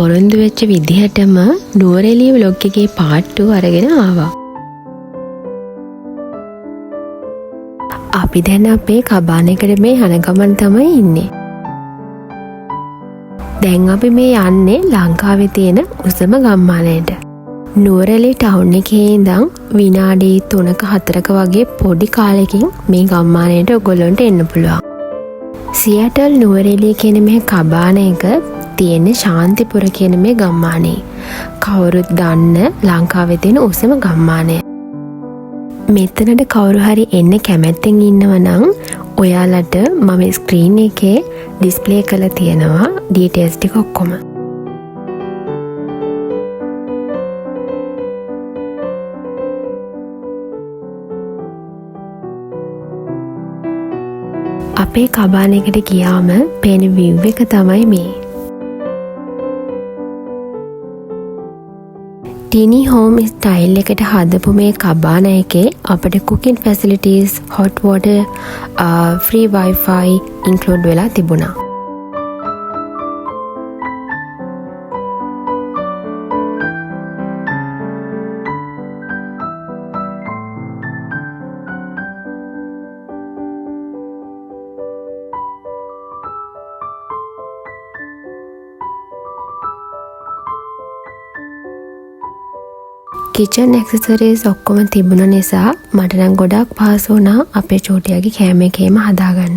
පොරොන්දු වෙච්ච විදිහටම නුවරඑළිය vlog එකේ part 2 අරගෙන ආවා. අපි දැන් අපේ කබානයකට මේ යන ගමන් තමයි ඉන්නේ. දැන් අපි මේ යන්නේ ලංකාවේ තියෙන උසම ගම්මානයට. නුවරඑළිය ටවුන් එකේ ඉඳන් විනාඩි 3ක 4ක වගේ පොඩි කාලෙකින් මේ ගම්මානයට ඔයගොල්ලන්ට එන්න පුළුවන්. සියටල් නුවරඑළිය කියන මේ කබානයක තියෙන්නේ ශාන්තිපුර කියන මේ ගම්මානේ. කවුරුත් දන්න ලංකාවේ තියෙන උසම ගම්මානය. මෙතනට කවුරු හරි එන්න කැමැත්තෙන් ඉන්නව නම් ඔයාලට මම ස්ක්‍රීන් එකේ ඩිස්ප්ලේ කරලා තියෙනවා ඩීටේල්ස් ටික ඔක්කොම. අපේ කබානයකට ගියාම පේන view එක තමයි මේ. ටිනි හෝම් ස්ටයිල් එකට හදපු මේ කබාන එකේ අපිට cooking facilities, hot water, free wifi include වෙලා තිබුණා. කිචන් ඇක්සසරීස් ඔක්කොම තිබුණ නිසා මට නම් ගොඩක් පහසු වුණා අපේ චූටියාගේ කෑම එකේම හදාගන්න.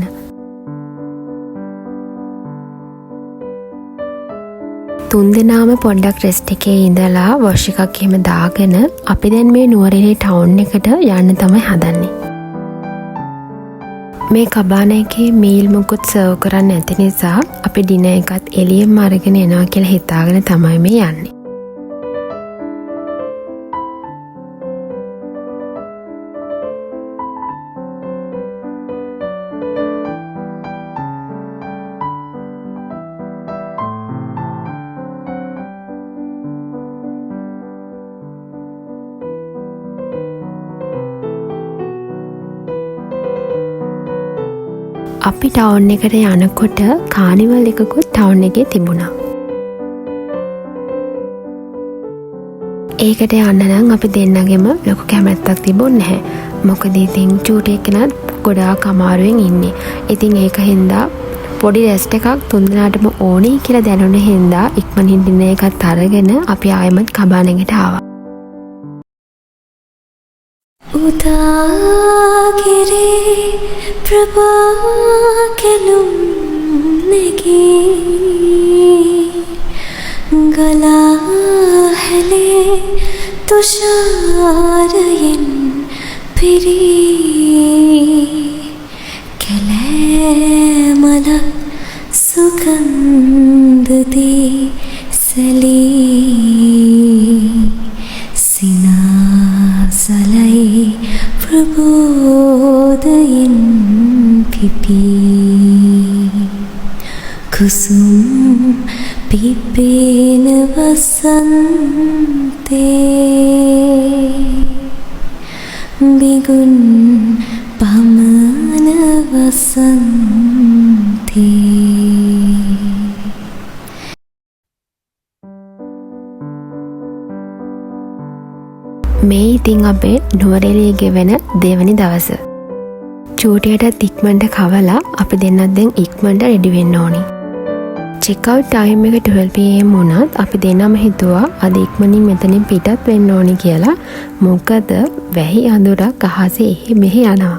තුන්දෙනාම පොඩ්ඩක් රෙස්ට් එකේ ඉඳලා වොෂ් එකක් එහෙම දාගෙන අපි දැන් මේ නුවරඑළිය ටවුන් එකට යන්න තමයි හදන්නේ. මේ කබාන එකේ මීල් මුකුත් සර්ව් කරන්න නැති නිසා අපි ඩිනර් එකත් එළියෙන්ම අරගෙන එනවා කියලා හිතාගෙන තමයි මේ යන්නේ. අපි ටවුන් එකට යනකොට කානිවල් එකකුත් ටවුන් එකේ තිබුණා. ඒකට යන්න නම් අපි දෙන්නගෙම ලොකු කැමැත්තක් තිබුණ නැහැ. මොකද ඉතින් චූටි එක්කනත් ගොඩාක් අමාරුවෙන් ඉන්නේ. ඉතින් ඒක හින්දා පොඩි රෙස්ට් එකක් තුන්දෙනාටම ඕනේ කියලා දැනුණ හින්දා ඉක්මනින් ඩිනර් එකත් අරගෙන අපි ආයෙමත් කබානකට ආවා. උදාගිරි ප්‍රභාකෙලුම් නැගී ගලාහැලේ තුෂාරයෙන් පිරී කැලෑමලක් සුගන්ධදී සැලී සිනාසලයි ප්‍රබෝධයෙන් පිපී කුසුම් පිපෙන වසන්තේ බිගුන් පමන වසන්තේ. මේ ඉතින් අපේ නුවරඑළිය ගෙවෙන දෙවැනි දවස. චූටියටත් ඉක්මනට කවලා අපි දෙන්නත් දැන් ඉක්මනට රෙඩි වෙන්න ඕනි. චෙක් අවුට් ටයිම් එක 12 pm වුණත් අපි දෙන්නම හිතුවා අද ඉක්මනින් මෙතනින් පිටත් වෙන්න ඕනි කියලා. මොකද වැහි අඳුරක් අහසේ එහෙ මෙහෙ යනවා.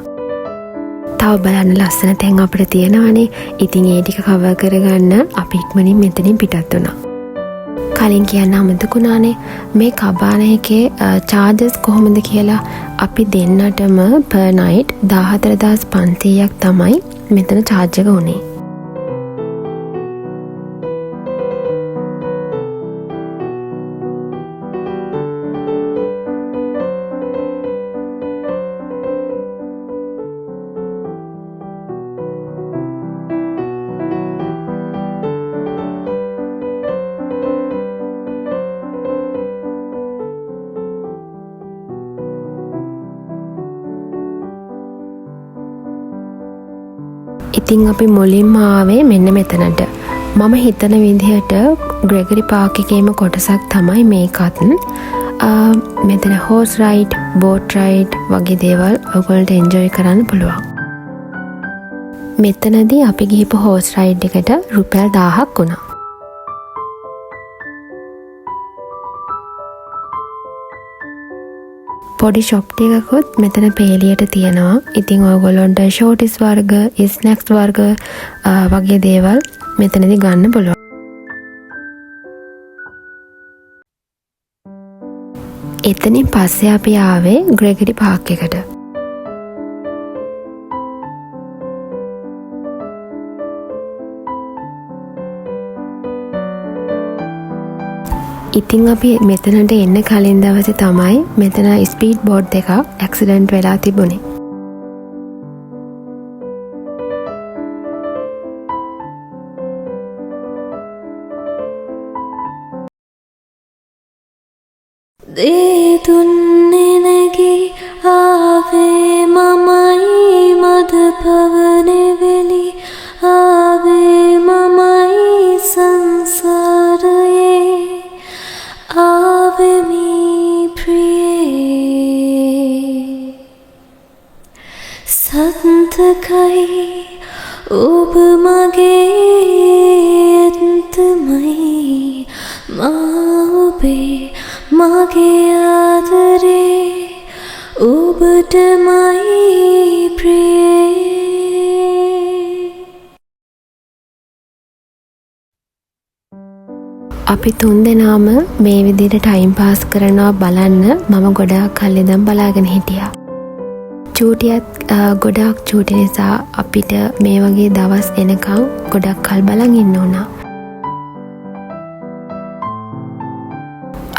තව බලන්න ලස්සන තැන් අපිට තියෙනවානේ. ඉතින් ඒ ටික කවර් කරගන්න අපි ඉක්මනින් මෙතනින් පිටත් වුණා. කලින් කියන්න අමතකුණානේ මේ කබාන එකේ චාර්ජස් කොහොමද කියලා. අපි දෙන්නටම per night 14500ක් තමයි මෙතන චාර්ජ් එක උනේ. ඉතින් අපි මුලින්ම ආවේ මෙන්න මෙතනට. මම හිතන විදිහට ග්‍රෙගරි පාක් එකේම කොටසක් තමයි මේකත්. මෙතන හෝස් රයිඩ්, බෝට් රයිඩ් වගේ දේවල් ඔයගොල්ලන්ට එන්ජොයි කරන්න පුළුවන්. මෙතනදී අපි ගිහපු හෝස් රයිඩ් එකට රුපියල් 1000ක් වුණා. පොඩි ෂොප් ටිකකුත් මෙතන පේලියට තියෙනවා. ඉතින් ඔයගොල්ලන්ට ෂෝටිස් වර්ග, ස්නැක්ස් වර්ග වගේ දේවල් මෙතනදී ගන්න පුළුවන්. එතනින් පස්සේ අපි ආවේ ග්‍රෙගරි පාක් එකට. ඉතින් අපි මෙතනට එන්න කලින් දවසේ තමයි මෙතන ස්පීඩ් බෝට් එකක් ඇක්සිඩන්ට් වෙලා තිබුණේ. දේ දුන්නේ නැගී ආවේ මමයි මද පවනෙවෙලි ආවේ මමයි සංසාරයේ ආවෙමි ප්‍රියේ සන්තකයි ඔබ මගේ ඇත්තමයි මා ඔබේ මගේ ආදරේ ඔබටමයි ප්‍රියේ. අපි තුන්දෙනාම මේ විදිහට ටයිම් පාස් කරනවා බලන්න මම ගොඩාක් කල් ඉඳන් බලාගෙන හිටියා. චූටියත් ගොඩාක් චූටි නිසා අපිට මේ වගේ දවස් එනකම් ගොඩක් කල් බලන් ඉන්න උනා.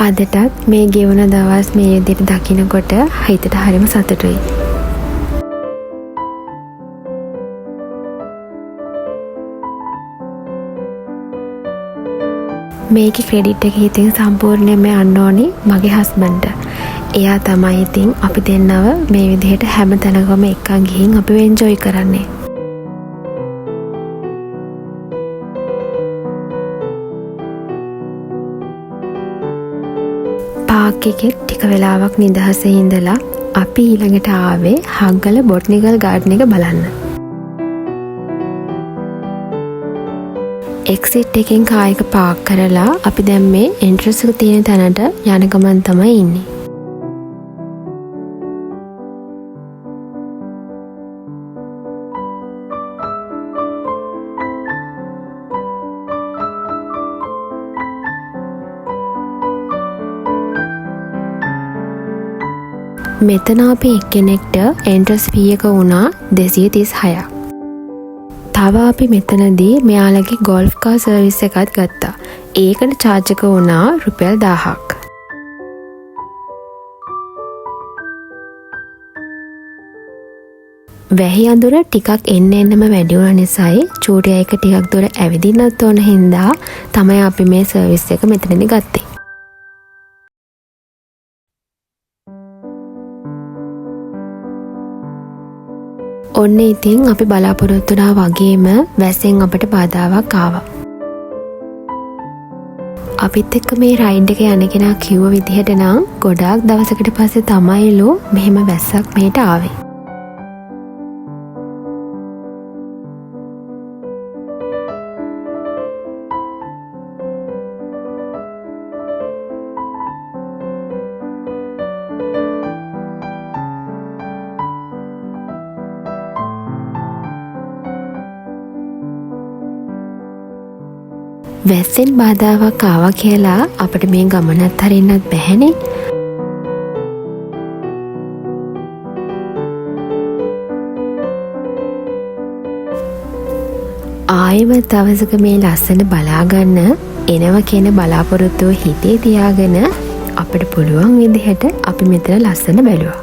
අදටත් මේ ගෙවන දවස් මේ විදිහට දකිනකොට හිතට හරිම සතුටුයි. මේකේ ක්‍රෙඩිට් එක ඉතින් සම්පූර්ණයෙන්ම යන්න ඕනි මගේ හස්බන්ඩ්ට. එයා තමයි ඉතින් අපි දෙන්නව මේ විදිහට හැම තැනකම එක්කන් ගිහින් අපි එන්ජොයි කරන්නේ. පාක් එකේ ටික වෙලාවක් නිදහසේ ඉඳලා අපි ඊළඟට ආවේ හග්ගල බොටනිකල් ගාඩන් එක බලන්න. එක්සිට් එකෙන් කායක පාක් කරලා අපි දැන් මේ එන්ට්‍රන්ස් එක තියෙන තැනට යන ගමන් තමයි ඉන්නේ. මෙතන අපි එක්කෙනෙක්ට එන්ට්‍රන්ස් ෆී එක වුණා 236ක්. තව අපි මෙතනදී මෙයාලගේ ගෝල්ෆ් කාර් සර්විස් එකත් ගත්තා. ඒකට චාර්ජ් එක වුණා රුපියල් 1000ක්. වැහි අඳුර ටිකක් එන්නම වැඩි වුණ නිසායි චූටියා එක ටිකක් දුර ඇවිදින්නත් ඕන හින්දා තමයි අපි මේ සර්විස් එක මෙතනදී ගත්තේ. ඔන්න ඉතින් අපි බලාපොරොත්තු වුණා වගේම වැස්සෙන් අපට බාධාවක් ආවා. අපිත් එක්ක මේ රයිඩ් එක යන කෙනා කිව්ව විදිහට නම් ගොඩාක් දවසකට පස්සේ තමයිලු මෙහෙම වැස්සක් මෙහෙට ආවේ. වැස්සෙන් බාධාවක් ආවා කියලා අපිට මේ ගමනත් හරින්නත් බැහැනේ. ආයෙම දවසක මේ ලස්සන බලාගන්න එනවා කියන බලාපොරොත්තුව හිතේ තියාගෙන අපිට පුළුවන් විදිහට අපි මෙතන ලස්සන බැලුවා.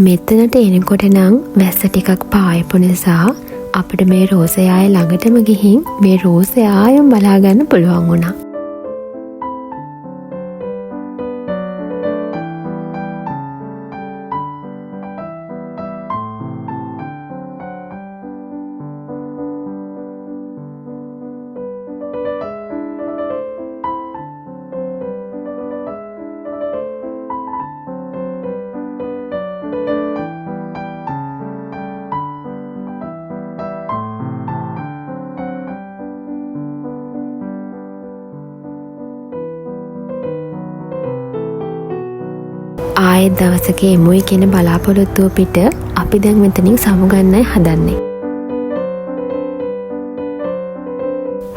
මෙතනට එනකොට නම් වැස්ස ටිකක් පායපු නිසා අපිට මේ රෝසයාය ළඟටම ගිහින් මේ රෝසයායම බලාගන්න පුළුවන් වුණා. ආයෙත් දවසක එමුයි කියන බලාපොරොත්තුව පිට අපි දැන් මෙතනින් සමුගන්නයි හදන්නේ.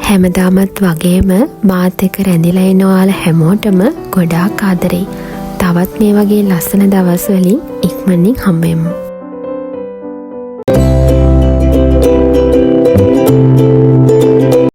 හැමදාමත් වගේම මාත් එක්ක රැඳිලා ඉන්න ඔයාලා හැමෝටම ගොඩාක් ආදරෙයි. තවත් මේ වගේ ලස්සන දවස් වලින් ඉක්මනින් හම්බෙමු.